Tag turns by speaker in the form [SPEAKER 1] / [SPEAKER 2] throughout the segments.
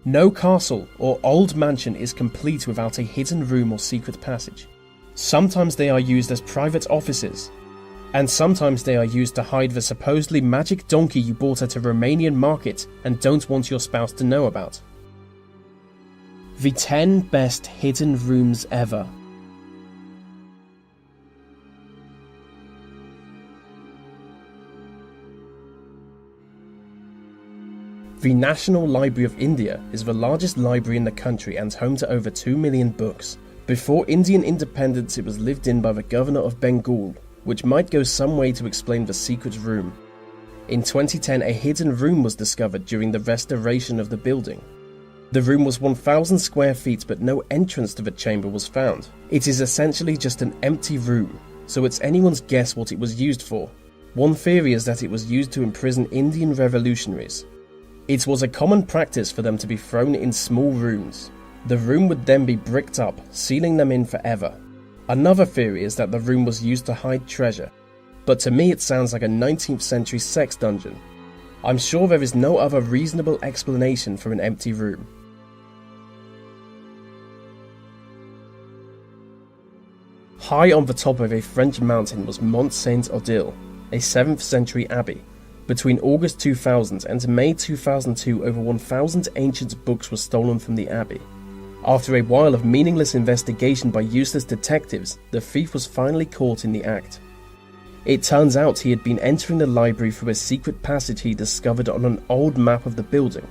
[SPEAKER 1] No castle or old mansion is complete without a hidden room or secret passage. Sometimes they are used as private offices, and sometimes they are used to hide the supposedly magic donkey you bought at a Romanian market and don't want your spouse to know about. The 10 best hidden rooms ever. The National Library of India is the largest library in the country and home to over 2 million books. Before Indian independence, it was lived in by the governor of Bengal, which might go some way to explain the secret room. In 2010, a hidden room was discovered during the restoration of the building. The room was 1,000 square feet, but no entrance to the chamber was found. It is essentially just an empty room, so it's anyone's guess what it was used for. One theory is that it was used to imprison Indian revolutionaries. It was a common practice for them to be thrown in small rooms. The room would then be bricked up, sealing them in forever. Another theory is that the room was used to hide treasure, but to me it sounds like a 19th century sex dungeon. I'm sure there is no other reasonable explanation for an empty room. High on the top of a French mountain was Mont Saint-Odile, a 7th century abbey. Between August 2000 and May 2002, over 1,000 ancient books were stolen from the abbey. After a while of meaningless investigation by useless detectives, the thief was finally caught in the act. It turns out he had been entering the library through a secret passage he discovered on an old map of the building.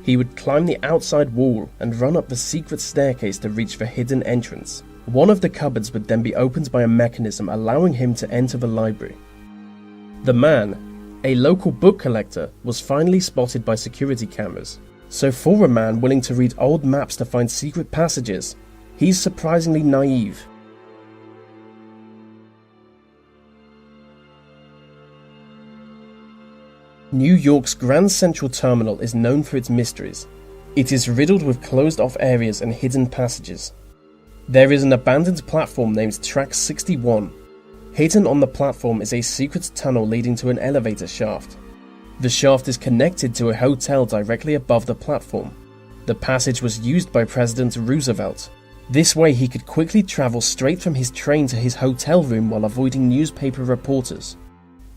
[SPEAKER 1] He would climb the outside wall and run up the secret staircase to reach the hidden entrance. One of the cupboards would then be opened by a mechanism allowing him to enter the library. The man, a local book collector, was finally spotted by security cameras. So for a man willing to read old maps to find secret passages, he's surprisingly naive. New York's Grand Central Terminal is known for its mysteries. It is riddled with closed-off areas and hidden passages. There is an abandoned platform named Track 61. Hidden on the platform is a secret tunnel leading to an elevator shaft. The shaft is connected to a hotel directly above the platform. The passage was used by President Roosevelt. This way he could quickly travel straight from his train to his hotel room while avoiding newspaper reporters.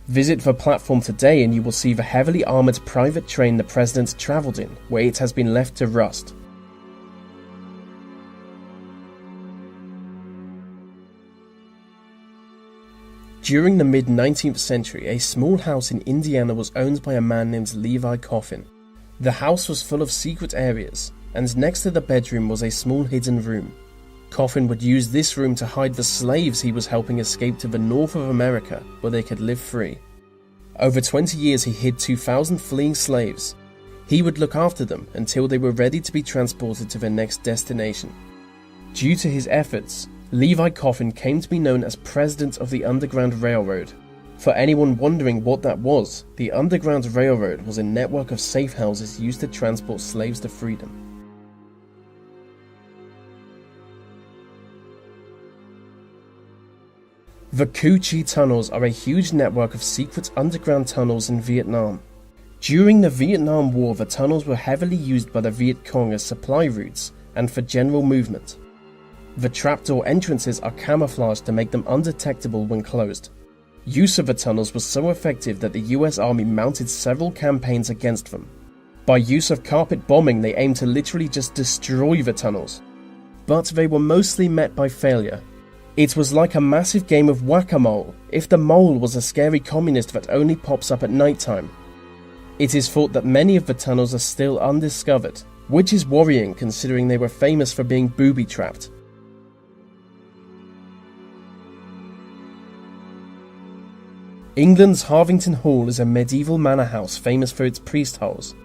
[SPEAKER 1] Visit the platform today and you will see the heavily armoured private train the president travelled in, where it has been left to rust. During the mid-19th century, a small house in Indiana was owned by a man named Levi Coffin. The house was full of secret areas, and next to the bedroom was a small hidden room. Coffin would use this room to hide the slaves he was helping escape to the north of America, where they could live free. Over 20 years he hid 2,000 fleeing slaves. He would look after them until they were ready to be transported to their next destination. Due to his efforts, Levi Coffin came to be known as President of the Underground Railroad. For anyone wondering what that was, the Underground Railroad was a network of safe houses used to transport slaves to freedom. The Cu Chi tunnels are a huge network of secret underground tunnels in Vietnam. During the Vietnam War, the tunnels were heavily used by the Viet Cong as supply routes and for general movement. The trapdoor entrances are camouflaged to make them undetectable when closed. Use of the tunnels was so effective that the US Army mounted several campaigns against them. By use of carpet bombing, they aimed to literally just destroy the tunnels. But they were mostly met by failure. It was like a massive game of whack-a-mole, if the mole was a scary communist that only pops up at nighttime. It is thought that many of the tunnels are still undiscovered, which is worrying considering they were famous for being booby-trapped. England's Harvington Hall is a medieval manor house famous for its priest holes.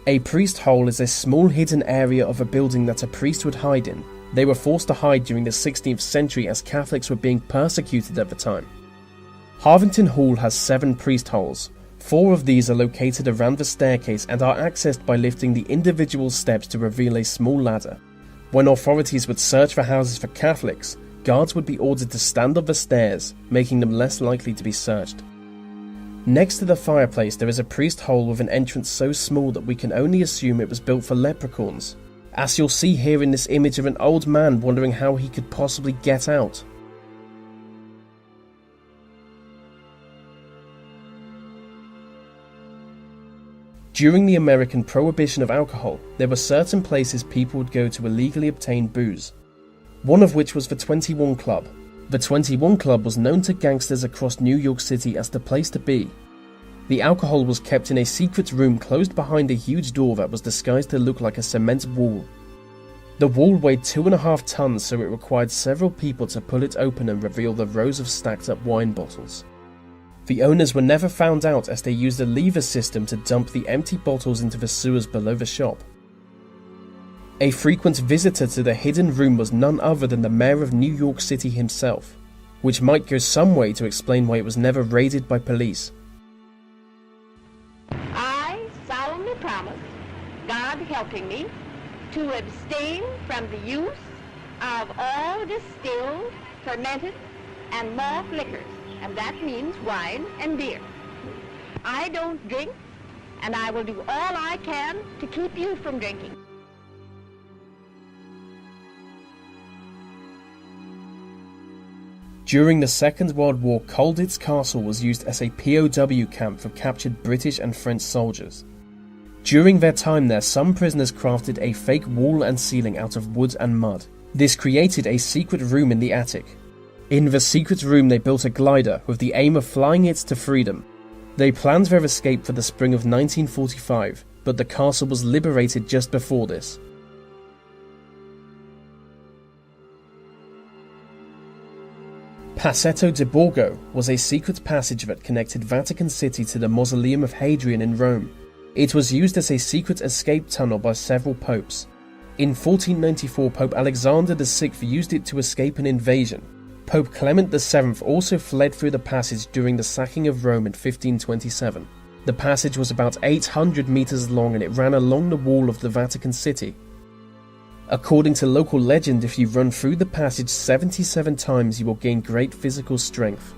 [SPEAKER 1] A priest hole is a small hidden area of a building that a priest would hide in. They were forced to hide during the 16th century as Catholics were being persecuted at the time. Harvington Hall has 7 priest holes. 4 of these are located around the staircase and are accessed by lifting the individual steps to reveal a small ladder. When authorities would search for houses for Catholics, guards would be ordered to stand on the stairs, making them less likely to be searched. Next to the fireplace there is a priest hole with an entrance so small that we can only assume it was built for leprechauns, as you'll see here in this image of an old man wondering how he could possibly get out. During the American prohibition of alcohol, there were certain places people would go to illegally obtain booze, one of which was the 21 Club. The 21 Club was known to gangsters across New York City as the place to be. The alcohol was kept in a secret room closed behind a huge door that was disguised to look like a cement wall. The wall weighed 2.5 tons, so it required several people to pull it open and reveal the rows of stacked up wine bottles. The owners were never found out as they used a lever system to dump the empty bottles into the sewers below the shop. A frequent visitor to the hidden room was none other than the mayor of New York City himself, which might go some way to explain why it was never raided by police.
[SPEAKER 2] I solemnly promise, God helping me, to abstain from the use of all distilled, fermented, and malt liquors, and that means wine and beer. I don't drink, and I will do all I can to keep you from drinking.
[SPEAKER 1] During the Second World War, Colditz Castle was used as a POW camp for captured British and French soldiers. During their time there, some prisoners crafted a fake wall and ceiling out of wood and mud. This created a secret room in the attic. In the secret room they built a glider with the aim of flying it to freedom. They planned their escape for the spring of 1945, but the castle was liberated just before this. Passetto di Borgo was a secret passage that connected Vatican City to the Mausoleum of Hadrian in Rome. It was used as a secret escape tunnel by several popes. In 1494, Pope Alexander VI used it to escape an invasion. Pope Clement VII also fled through the passage during the sacking of Rome in 1527. The passage was about 800 meters long and it ran along the wall of the Vatican City. According to local legend, if you run through the passage 77 times, you will gain great physical strength.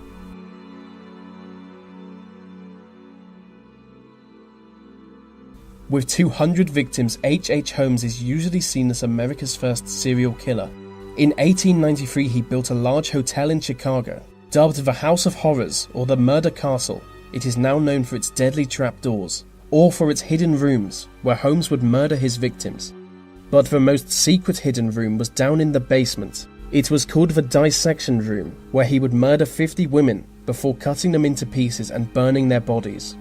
[SPEAKER 1] With 200 victims, H.H. Holmes is usually seen as America's first serial killer. In 1893, he built a large hotel in Chicago. Dubbed the House of Horrors or the Murder Castle, it is now known for its deadly trapdoors, or for its hidden rooms, where Holmes would murder his victims. But the most secret hidden room was down in the basement. It was called the Dissection Room, where he would murder 50 women before cutting them into pieces and burning their bodies.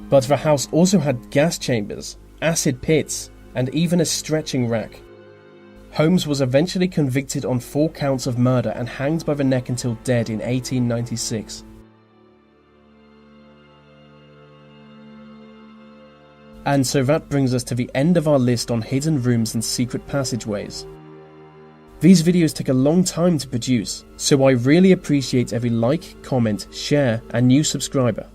[SPEAKER 1] But the house also had gas chambers, acid pits, and even a stretching rack. Holmes was eventually convicted on 4 counts of murder and hanged by the neck until dead in 1896. And so that brings us to the end of our list on hidden rooms and secret passageways. These videos take a long time to produce, so I really appreciate every like, comment, share, and new subscriber.